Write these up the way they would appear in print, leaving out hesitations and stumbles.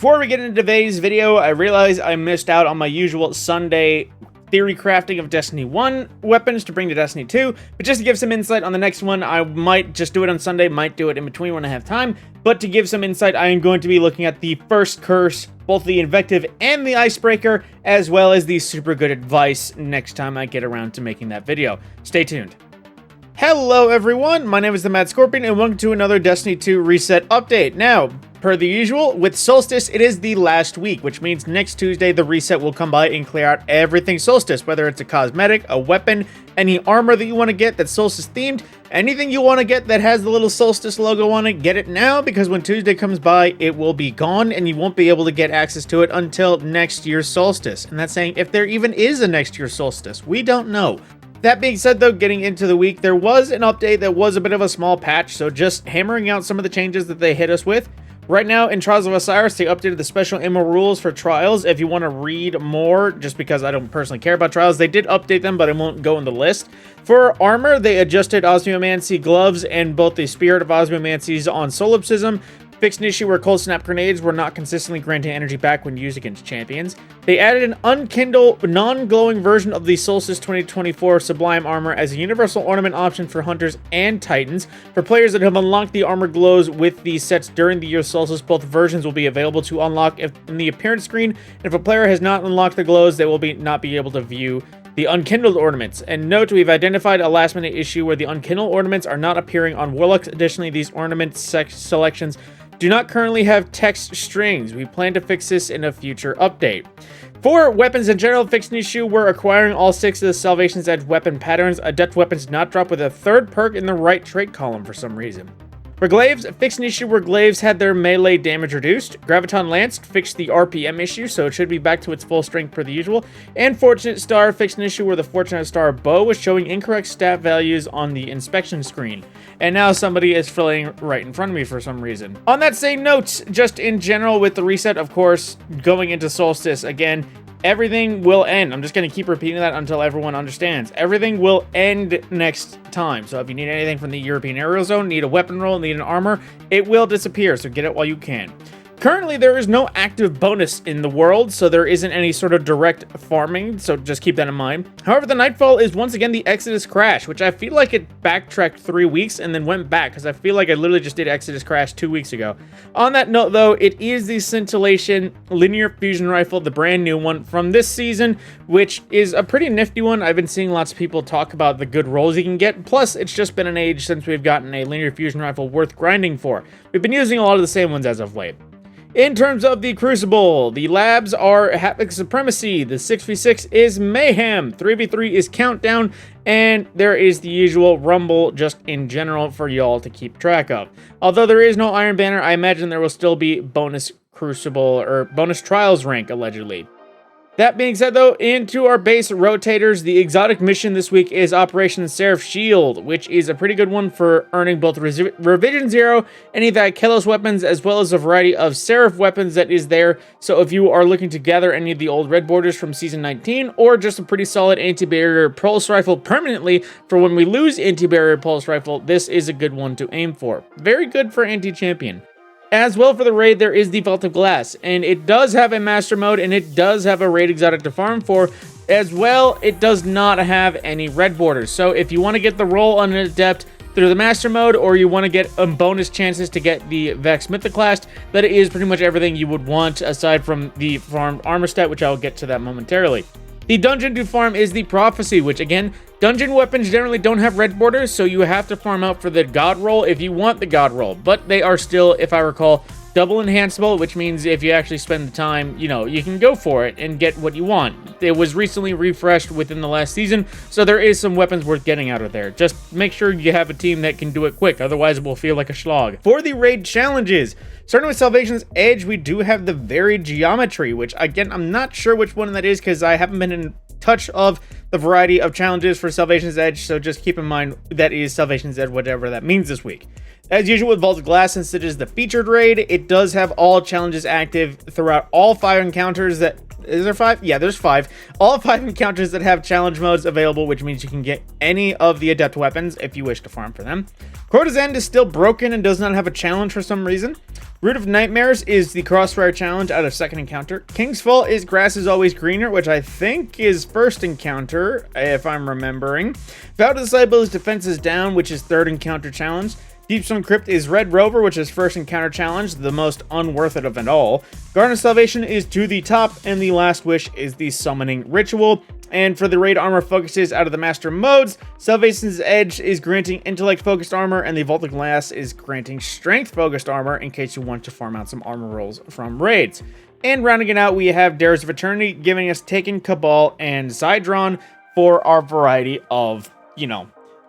Before we get into today's video, I realize I missed out on my usual Sunday theory crafting of Destiny 1 weapons to bring to Destiny 2, but just to give some insight on the next one, I might just do it on Sunday, might do it in between when I have time, but to give some insight, I am going to be looking at the first curse, both the invective and the icebreaker, as well as the super good advice next time I get around to making that video. Stay tuned. Hello everyone, my name is TheMadScorpyon and welcome to another Destiny 2 reset update. Now, per the usual, with Solstice, it is the last week, which means next Tuesday the reset will come by and clear out everything Solstice, whether it's a cosmetic, a weapon, any armor that you want to get that's Solstice themed, anything you want to get that has the little Solstice logo on it, get it now, because when Tuesday comes by, it will be gone and you won't be able to get access to it until next year's Solstice. And that's saying if there even is a next year's Solstice, we don't know. That being said though, getting into the week, there was an update that was a bit of a small patch, so just hammering out some of the changes that they hit us with. Right now, in Trials of Osiris, they updated the special ammo rules for Trials. If you want to read more, just because I don't personally care about Trials, they did update them, but I won't go in the list. For armor, they adjusted Osmiomancy gloves and both the Spirit of Osmiomancies on Solipsism, fixed an issue where cold snap grenades were not consistently granting energy back when used against champions. They added an unkindle, non-glowing version of the Solstice 2024 Sublime Armor as a universal ornament option for Hunters and Titans. For players that have unlocked the armor glows with these sets during the year's Solstice, both versions will be available to unlock in the appearance screen. And if a player has not unlocked the glows, they will not be able to view the unkindled ornaments. And note, we've identified a last-minute issue where the unkindled ornaments are not appearing on Warlocks. Additionally, these ornament selections do not currently have text strings. We plan to fix this in a future update. For weapons in general, fixed an issue where acquiring all 6 of the Salvation's Edge weapon patterns, adept weapons not drop with a third perk in the right trait column for some reason. For glaives, fixed an issue where glaives had their melee damage reduced. Graviton Lance fixed the RPM issue, so it should be back to its full strength per the usual. And Fortunate Star fixed an issue where the Fortunate Star bow was showing incorrect stat values on the inspection screen. And now somebody is filling right in front of me for some reason. On that same note, just in general with the reset, of course, going into Solstice again, everything will end. I'm just going to keep repeating that until everyone understands. Everything will end next time. So if you need anything from the European Aerial Zone, need a weapon roll, need an armor, it will disappear. So get it while you can. Currently, there is no active bonus in the world, so there isn't any sort of direct farming, so just keep that in mind. However, the Nightfall is once again the Exodus Crash, which I feel like it backtracked 3 weeks and then went back, because I feel like I literally just did Exodus Crash 2 weeks ago. On that note, though, it is the Scintillation Linear Fusion Rifle, the brand new one from this season, which is a pretty nifty one. I've been seeing lots of people talk about the good rolls you can get, plus it's just been an age since we've gotten a Linear Fusion Rifle worth grinding for. We've been using a lot of the same ones as of late. In terms of the Crucible, the labs are Havoc Supremacy, the 6v6 is Mayhem, 3v3 is Countdown, and there is the usual Rumble just in general for y'all to keep track of. Although there is no Iron Banner, I imagine there will still be bonus Crucible or bonus Trials rank, allegedly. That being said, though, into our base rotators, the exotic mission this week is Operation Seraph Shield, which is a pretty good one for earning both Revision 0, any of that Kelos weapons, as well as a variety of Seraph weapons that is there. So if you are looking to gather any of the old red borders from Season 19, or just a pretty solid anti-barrier pulse rifle permanently for when we lose anti-barrier pulse rifle, this is a good one to aim for. Very good for anti-champion. As well for the raid, there is the Vault of Glass, and it does have a master mode, and it does have a raid exotic to farm for. As well, it does not have any red borders, so if you want to get the roll on an adept through the master mode, or you want to get bonus chances to get the Vex Mythoclast, that is pretty much everything you would want, aside from the farmed armor stat, which I'll get to that momentarily. The dungeon to farm is the Prophecy, which again, dungeon weapons generally don't have red borders, so you have to farm out for the God roll if you want the God roll. But they are still, if I recall, double enhanceable, which means if you actually spend the time, you can go for it and get what you want. It was recently refreshed within the last season, so there is some weapons worth getting out of there. Just make sure you have a team that can do it quick, otherwise it will feel like a slog. For the raid challenges, starting with Salvation's Edge, we do have the Varied Geometry, which again, I'm not sure which one that is because I haven't been in touch of the variety of challenges for Salvation's Edge, so just keep in mind that is Salvation's Edge, whatever that means this week. As usual with Vault of Glass, since it is the featured raid, it does have all challenges active throughout all 5 encounters that Is there 5? Yeah, there's 5. All 5 encounters that have challenge modes available, which means you can get any of the adept weapons if you wish to farm for them. Quota's End is still broken and does not have a challenge for some reason. Root of Nightmares is the crossfire challenge out of second encounter. King's Fall is Grass is Always Greener, which I think is first encounter, if I'm remembering. Vow to Disciple is Defense is Down, which is third encounter challenge. Deepstone Crypt is Red Rover, which is first encounter challenge, the most unworth it of it all. Garden of Salvation is To the Top, and the Last Wish is the Summoning Ritual. And for the raid armor focuses out of the master modes, Salvation's Edge is granting intellect focused armor, and the Vaulted Glass is granting strength focused armor in case you want to farm out some armor rolls from raids. And rounding it out, we have Dares of Eternity, giving us Taken, Cabal, and Zydron for our variety of,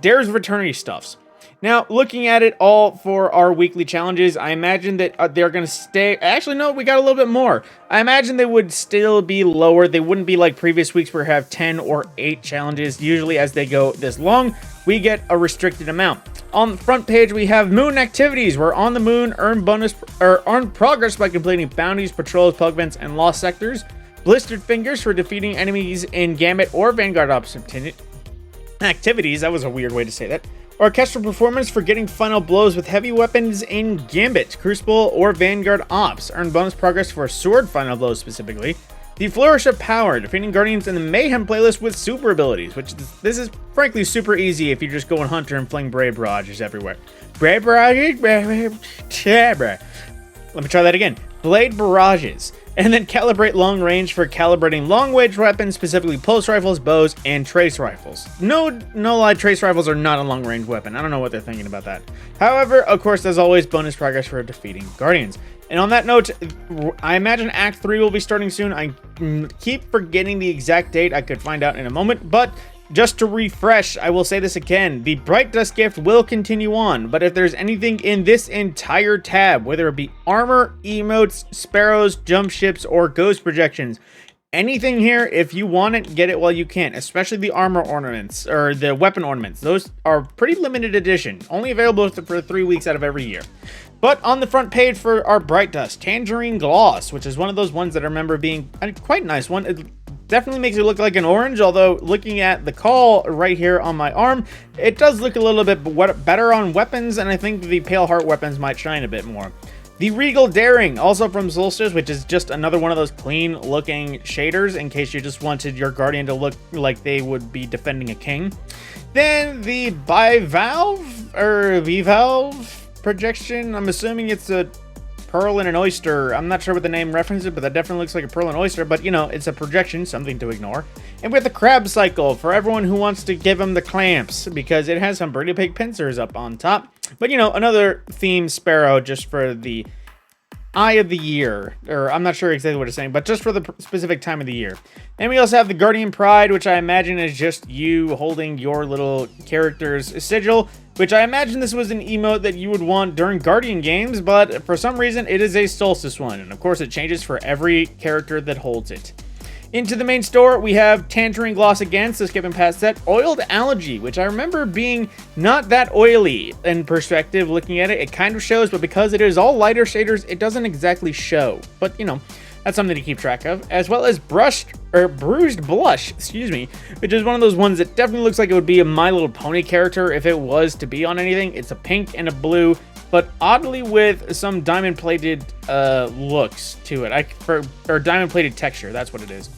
Dares of Eternity stuffs. Now, looking at it all for our weekly challenges, I imagine that they're going to stay... Actually, no, we got a little bit more. I imagine they would still be lower. They wouldn't be like previous weeks where we have 10 or 8 challenges. Usually, as they go this long, we get a restricted amount. On the front page, we have Moon Activities, where on the Moon, earn progress by completing bounties, patrols, plug events, and lost sectors. Blistered Fingers for defeating enemies in Gambit or Vanguard activities. That was a weird way to say that. Orchestral Performance for getting final blows with heavy weapons in Gambit, Crucible, or Vanguard Ops. Earn bonus progress for sword final blows specifically. The Flourish of Power, defeating Guardians in the Mayhem playlist with super abilities, which this is frankly super easy if you're just going Hunter and fling Brave Barrages everywhere. Brave Barrages, let me try that again. Blade Barrages. And then Calibrate Long Range for calibrating long-range weapons, specifically pulse rifles, bows, and trace rifles. No lie, trace rifles are not a long-range weapon. I don't know what they're thinking about that. However, of course, there's always bonus progress for defeating Guardians. And on that note, I imagine Act 3 will be starting soon. I keep forgetting the exact date. I could find out in a moment, but just to refresh, I will say this again. The Bright Dust gift will continue on, but if there's anything in this entire tab, whether it be armor, emotes, sparrows, jump ships, or ghost projections, anything here, if you want it, get it while you can, especially the armor ornaments, or the weapon ornaments. Those are pretty limited edition, only available for 3 weeks out of every year. But on the front page for our Bright Dust, Tangerine Gloss, which is one of those ones that I remember being a quite nice one. It definitely makes it look like an orange, although looking at the call right here on my arm, it does look a little bit better on weapons, and I think the Pale Heart weapons might shine a bit more. The Regal Daring, also from Solstice, which is just another one of those clean-looking shaders in case you just wanted your Guardian to look like they would be defending a king. Then the Bivalve, or Bivalve projection, I'm assuming it's a pearl and an oyster. I'm not sure what the name references, but that definitely looks like a pearl and oyster, but it's a projection, something to ignore. And with the crab cycle, for everyone who wants to give them the clamps, because it has some pretty big pincers up on top. But another themed sparrow just for the eye of the year, or I'm not sure exactly what it's saying, but just for the specific time of the year. And we also have the Guardian Pride, which I imagine is just you holding your little character's sigil, which I imagine this was an emote that you would want during Guardian games, but for some reason it is a Solstice one, and of course it changes for every character that holds it. Into the main store, we have Tangerine Gloss again, so skipping past that. Oiled Algae, which I remember being not that oily in perspective. Looking at it, it kind of shows, but because it is all lighter shaders, it doesn't exactly show. But, that's something to keep track of. As well as Bruised Blush, which is one of those ones that definitely looks like it would be a My Little Pony character if it was to be on anything. It's a pink and a blue, but oddly with some diamond-plated looks to it. Or diamond-plated texture, that's what it is.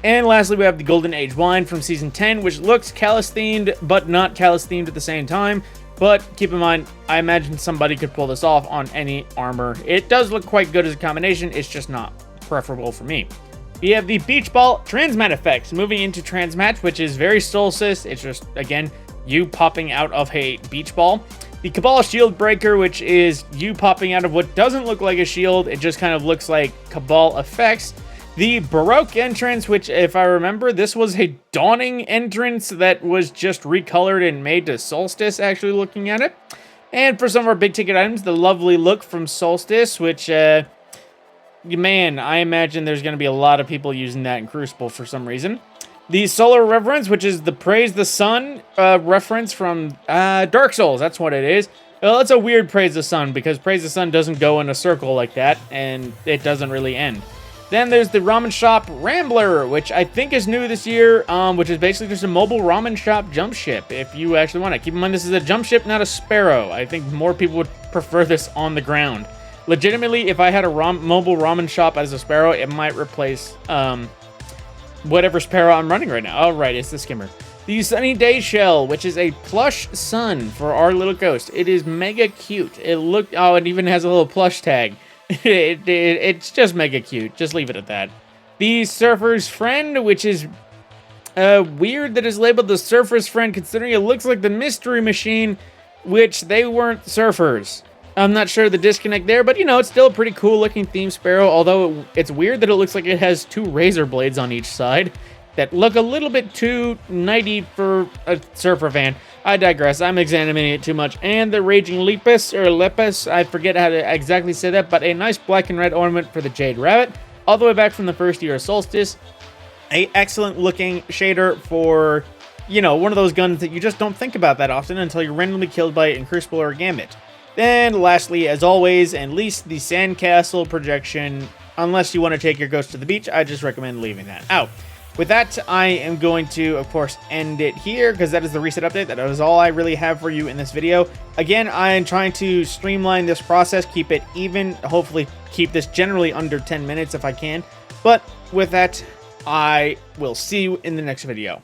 And lastly, we have the Golden Age Wine from Season 10, which looks Callus-themed, but not Callus-themed at the same time. But keep in mind, I imagine somebody could pull this off on any armor. It does look quite good as a combination, it's just not preferable for me. We have the Beach Ball Transmat effects, moving into Transmat, which is very Solstice. It's just, again, you popping out of a beach ball. The Cabal Shield Breaker, which is you popping out of what doesn't look like a shield, it just kind of looks like Cabal effects. The Baroque entrance, which, if I remember, this was a Dawning entrance that was just recolored and made to Solstice, actually looking at it. And for some of our big ticket items, the lovely look from Solstice, which, man, I imagine there's going to be a lot of people using that in Crucible for some reason. The Solar Reverence, which is the Praise the Sun reference from Dark Souls, that's what it is. Well, it's a weird Praise the Sun, because Praise the Sun doesn't go in a circle like that, and it doesn't really end. Then there's the ramen shop Rambler, which I think is new this year, which is basically just a mobile ramen shop jump ship, if you actually want it. Keep in mind, this is a jump ship, not a sparrow. I think more people would prefer this on the ground. Legitimately, if I had a mobile ramen shop as a sparrow, it might replace whatever sparrow I'm running right now. All right, it's the skimmer. The Sunny Day Shell, which is a plush sun for our little ghost. It is mega cute. It even has a little plush tag. It's just mega cute. Just leave it at that. The Surfer's Friend, which is weird that it's labeled the Surfer's Friend, considering it looks like the Mystery Machine, which they weren't surfers. I'm not sure the disconnect there, but, you know, it's still a pretty cool-looking theme sparrow, although it's weird that it looks like it has 2 razor blades on each side that look a little bit too nighty for a surfer fan. I digress. I'm examining it too much. And the Raging Lepus, or Lepus, I forget how to exactly say that, but a nice black and red ornament for the Jade Rabbit, all the way back from the first year of Solstice. A excellent-looking shader for, you know, one of those guns that you just don't think about that often until you're randomly killed by it in Crucible or Gambit. Then, lastly, as always, and least, the Sandcastle projection. Unless you want to take your ghost to the beach, I just recommend leaving that out. With that, I am going to, of course, end it here, because that is the reset update. That is all I really have for you in this video. Again, I am trying to streamline this process, keep it even, hopefully keep this generally under 10 minutes if I can. But with that, I will see you in the next video.